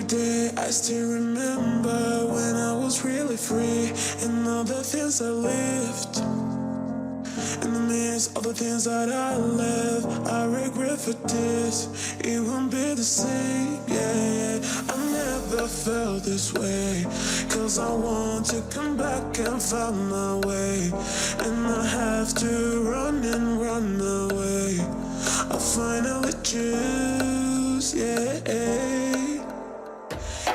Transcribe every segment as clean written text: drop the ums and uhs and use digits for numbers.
day I still remember when I was really free and all the things I lived. In the midst of the things that I left, I regret for this. It won't be the same, yeah. I never felt this way, 'cause I want to come back and find my way. And I have to run and run away. I finally choose, yeah.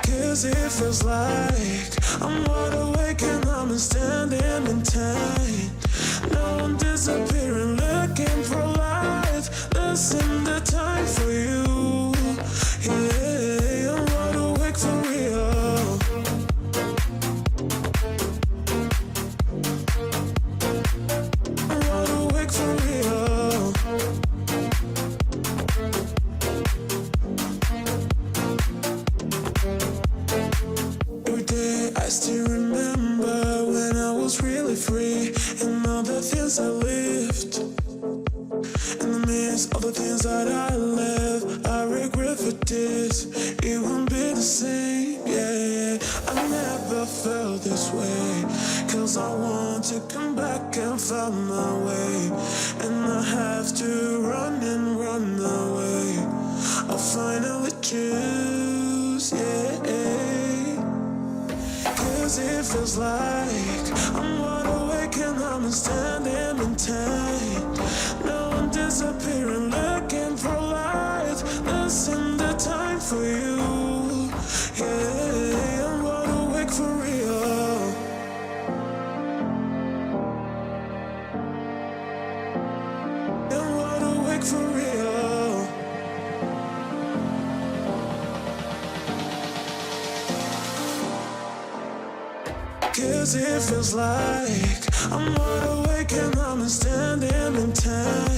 'Cause it feels like I'm wide awake and I'm standing in time. Now I'm disappearing, looking for life. Losing the time for you. Yeah, I'm wide awake for real. I'm wide awake for real. Every day I still remember when I was really free and all the things I lived. In the midst of the things that I left, I regret for this. It won't be the same, yeah. I never felt this way, 'cause I want to come back and find my way. And I have to run and run away. I finally choose, yeah. 'Cause it feels like I'm wide awake and I'm standing in time. Now I'm disappearing, looking for light. Losing the time for you. Yeah, I'm wide awake for real. I'm wide awake for real. 'Cause it feels like I'm wide awake and I'm standing in time.